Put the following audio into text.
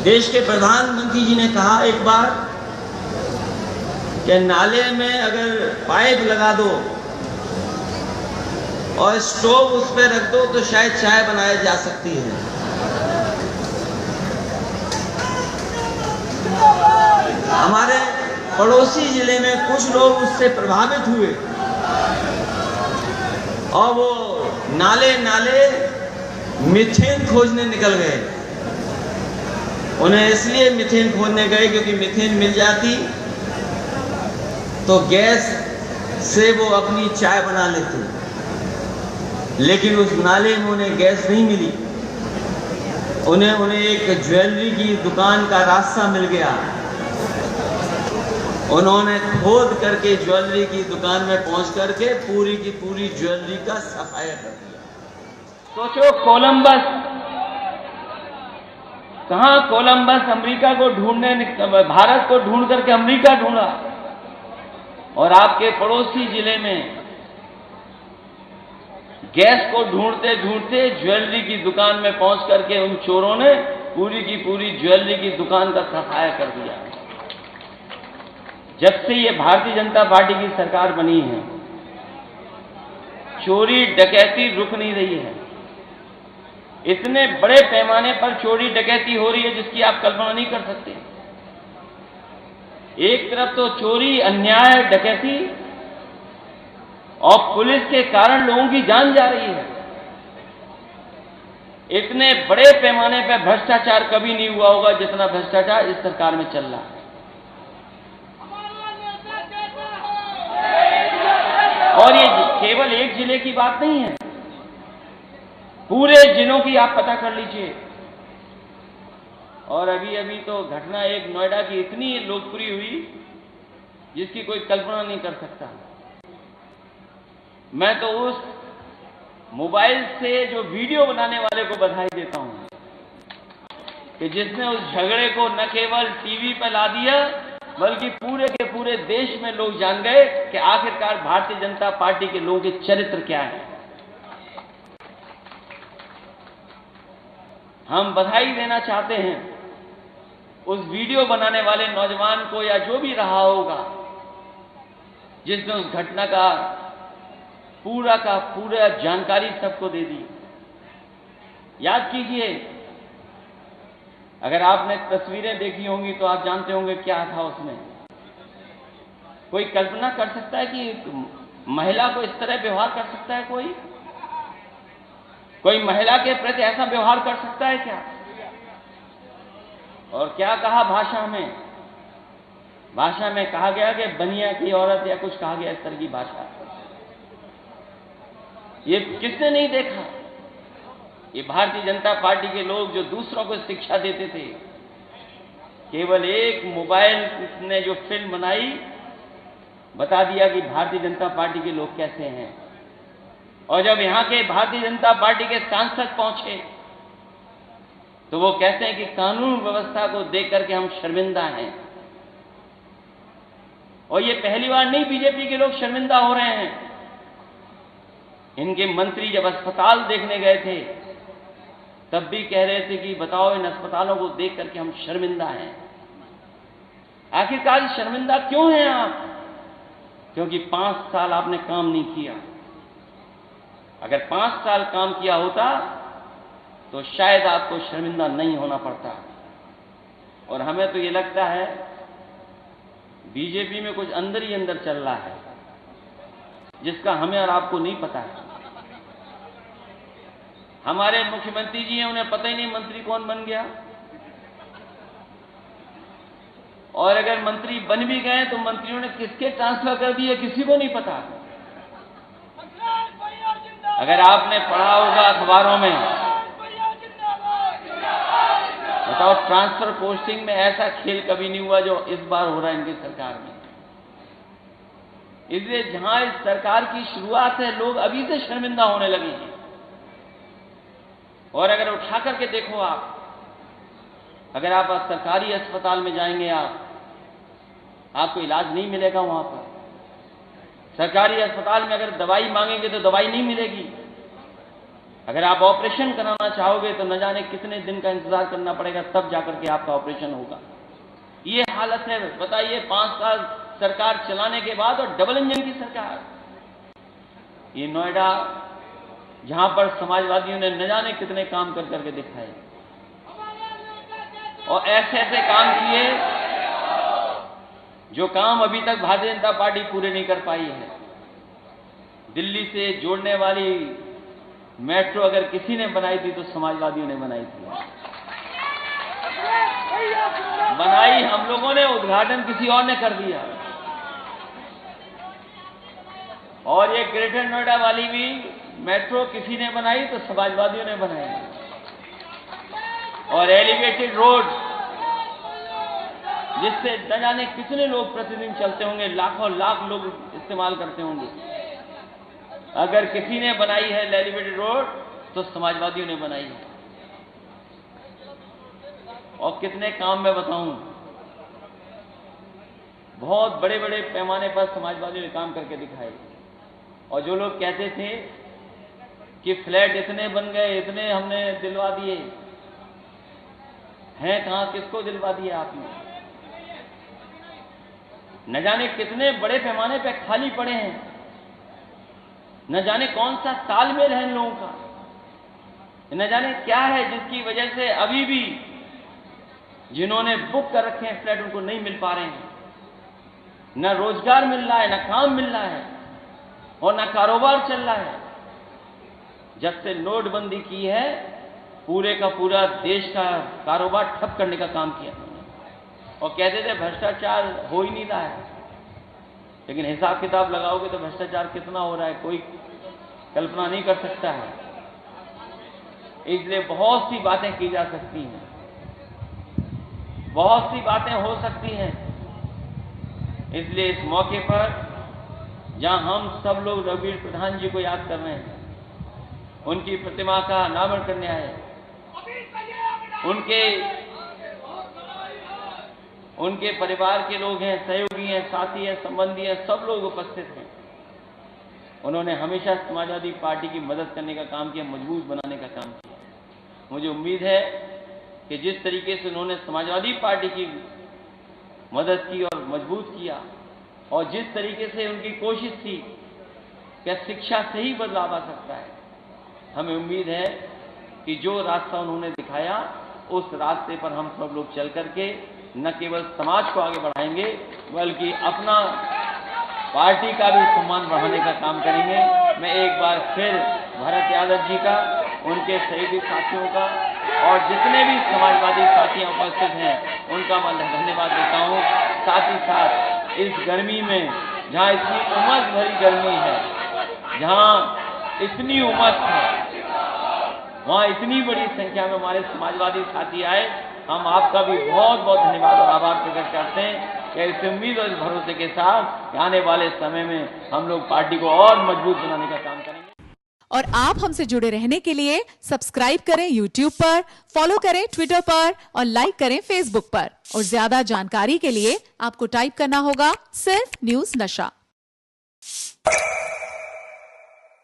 देश के प्रधानमंत्री जी ने कहा एक बार कि नाले में अगर पाइप लगा दो और स्टोव उस पर रख दो तो शायद चाय बनाई जा सकती है। हमारे पड़ोसी जिले में कुछ लोग उससे प्रभावित हुए और वो नाले नाले मीथेन खोजने निकल गए। उन्हें इसलिए मीथेन खोजने गए क्योंकि मीथेन मिल जाती तो गैस से वो अपनी चाय बना लेते, लेकिन उस नाले में उन्हें गैस नहीं मिली। उन्हें एक ज्वेलरी की दुकान का रास्ता मिल गया। उन्होंने खोद करके ज्वेलरी की दुकान में पहुंच करके पूरी की पूरी ज्वेलरी का सफाया कर दिया। सोचो, कोलंबस कहां, कोलंबस अमेरिका को ढूंढने, भारत को ढूंढ करके अमेरिका ढूंढा, और आपके पड़ोसी जिले में गैस को ढूंढते ढूंढते ज्वेलरी की दुकान में पहुंच करके उन चोरों ने पूरी की पूरी ज्वेलरी की दुकान का सफाया कर दिया। जब से ये भारतीय जनता पार्टी की सरकार बनी है, चोरी डकैती रुक नहीं रही है। इतने बड़े पैमाने पर चोरी डकैती हो रही है जिसकी आप कल्पना नहीं कर सकते। एक तरफ तो चोरी, अन्याय, डकैती और पुलिस के कारण लोगों की जान जा रही है। इतने बड़े पैमाने पर भ्रष्टाचार कभी नहीं हुआ होगा जितना भ्रष्टाचार इस सरकार में चल रहा है। और ये केवल एक जिले की बात नहीं है, पूरे जिलों की आप पता कर लीजिए। और अभी अभी तो घटना एक नोएडा की इतनी लोकप्रिय हुई जिसकी कोई कल्पना नहीं कर सकता। मैं तो उस मोबाइल से जो वीडियो बनाने वाले को बधाई देता हूं कि जिसने उस झगड़े को न केवल टीवी पर ला दिया बल्कि पूरे के पूरे देश में लोग जान गए कि आखिरकार भारतीय जनता पार्टी के लोगों के चरित्र क्या है। हम बधाई देना चाहते हैं उस वीडियो बनाने वाले नौजवान को या जो भी रहा होगा जिसने उस घटना का पूरा जानकारी सबको दे दी। याद कीजिए, अगर आपने तस्वीरें देखी होंगी तो आप जानते होंगे क्या था उसमें। कोई कल्पना कर सकता है कि महिला को इस तरह व्यवहार कर सकता है? कोई महिला के प्रति ऐसा व्यवहार कर सकता है क्या? और क्या कहा भाषा में कहा गया कि बनिया की औरत या कुछ कहा गया इस तरह की भाषा। ये किसने नहीं देखा? ये भारतीय जनता पार्टी के लोग जो दूसरों को शिक्षा देते थे। केवल एक मोबाइल ने जो फिल्म बनाई बता दिया कि भारतीय जनता पार्टी के लोग कैसे हैं। और जब यहां के भारतीय जनता पार्टी के सांसद पहुंचे तो वो कहते हैं कि कानून व्यवस्था को देख करके हम शर्मिंदा हैं। और ये पहली बार नहीं बीजेपी के लोग शर्मिंदा हो रहे हैं। इनके मंत्री जब अस्पताल देखने गए थे तब भी कह रहे थे कि बताओ, इन अस्पतालों को देख करके हम शर्मिंदा हैं। आखिरकार शर्मिंदा क्यों हैं आप? क्योंकि 5 साल आपने काम नहीं किया। अगर 5 साल काम किया होता तो शायद आपको शर्मिंदा नहीं होना पड़ता। और हमें तो ये लगता है बीजेपी में कुछ अंदर ही अंदर चल रहा है जिसका हमें और आपको नहीं पता है। हमारे मुख्यमंत्री जी हैं, उन्हें पता ही नहीं मंत्री कौन बन गया। और अगर मंत्री बन भी गए तो मंत्रियों ने किसके ट्रांसफर कर दिए किसी को नहीं पता। अगर आपने पढ़ा होगा अखबारों में, बताओ, ट्रांसफर पोस्टिंग में ऐसा खेल कभी नहीं हुआ जो इस बार हो रहा है इनकी सरकार में। इसलिए जहां इस सरकार की शुरुआत है लोग अभी से शर्मिंदा होने लगे हैं। और अगर उठा करके देखो आप, अगर आप सरकारी अस्पताल में जाएंगे आपको इलाज नहीं मिलेगा। वहां पर सरकारी अस्पताल में अगर दवाई मांगेंगे तो दवाई नहीं मिलेगी। अगर आप ऑपरेशन कराना चाहोगे तो न जाने कितने दिन का इंतजार करना पड़ेगा, तब जाकर के आपका ऑपरेशन होगा। ये हालत है। बताइए, 5 साल सरकार चलाने के बाद और डबल इंजन की सरकार। ये नोएडा, जहां पर समाजवादियों ने न जाने कितने काम कर करके दिखाए और ऐसे ऐसे काम किए जो काम अभी तक भारतीय जनता पार्टी पूरे नहीं कर पाई है। दिल्ली से जोड़ने वाली मेट्रो अगर किसी ने बनाई थी तो समाजवादियों ने बनाई थी। बनाई हम लोगों ने, उद्घाटन किसी और ने कर दिया। और ये ग्रेटर नोएडा वाली भी मेट्रो किसी ने बनाई तो समाजवादियों ने बनाई। और एलिवेटेड रोड, जिससे न जाने कितने लोग प्रतिदिन चलते होंगे, लाखों लाख लोग इस्तेमाल करते होंगे, अगर किसी ने बनाई है एलिवेटेड रोड तो समाजवादियों ने बनाई है। और कितने काम मैं बताऊं, बहुत बड़े बड़े पैमाने पर समाजवादियों ने काम करके दिखाए। और जो लोग कहते थे कि फ्लैट इतने बन गए, इतने हमने दिलवा दिए, हैं कहां, किसको दिलवा दिया आपने? न जाने कितने बड़े पैमाने पे खाली पड़े हैं, न जाने कौन सा तालमेल है इन लोगों का, न जाने क्या है जिसकी वजह से अभी भी जिन्होंने बुक कर रखे हैं फ्लैट उनको नहीं मिल पा रहे हैं। न रोजगार मिल रहा है, न काम मिल रहा है और न कारोबार चल रहा है। जब से नोटबंदी की है, पूरे का पूरा देश का कारोबार ठप करने का काम किया और कहते थे भ्रष्टाचार हो ही नहीं रहा है। लेकिन हिसाब किताब लगाओगे तो भ्रष्टाचार कितना हो रहा है कोई कल्पना नहीं कर सकता है। इसलिए बहुत सी बातें की जा सकती हैं, बहुत सी बातें हो सकती हैं। इसलिए इस मौके पर जहां हम सब लोग रघुवीर प्रधान जी को याद कर रहे हैं, उनकी प्रतिमा का अनावरण करने आए, उनके परिवार के लोग हैं, सहयोगी हैं, साथी हैं, संबंधी हैं, सब लोग उपस्थित हैं। उन्होंने हमेशा समाजवादी पार्टी की मदद करने का काम किया, मजबूत बनाने का काम किया। मुझे उम्मीद है कि जिस तरीके से उन्होंने समाजवादी पार्टी की मदद की और मजबूत किया, और जिस तरीके से उनकी कोशिश थी कि शिक्षा से ही बदलाव आ सकता है, हमें उम्मीद है कि जो रास्ता उन्होंने दिखाया उस रास्ते पर हम सब लोग चल करके न केवल समाज को आगे बढ़ाएंगे बल्कि अपना पार्टी का भी सम्मान बढ़ाने का काम करेंगे। मैं एक बार फिर भरत यादव जी का, उनके सहयोगी साथियों का और जितने भी समाजवादी साथी उपस्थित हैं उनका मैं धन्यवाद देता हूँ। साथ ही साथ इस गर्मी में, जहाँ इतनी उमस भरी गर्मी है, जहाँ इतनी उमस है, वहाँ इतनी बड़ी संख्या में हमारे समाजवादी साथी आए, हम आपका भी बहुत बहुत धन्यवाद और आभार प्रकट करते हैं कि इस उम्मीद और इस भरोसे के साथ आने वाले समय में हम लोग पार्टी को और मजबूत बनाने का काम करेंगे। और आप हमसे जुड़े रहने के लिए सब्सक्राइब करें YouTube पर, फॉलो करें Twitter पर और लाइक करें Facebook पर। और ज्यादा जानकारी के लिए आपको टाइप करना होगा सिर्फ न्यूज़ नशा।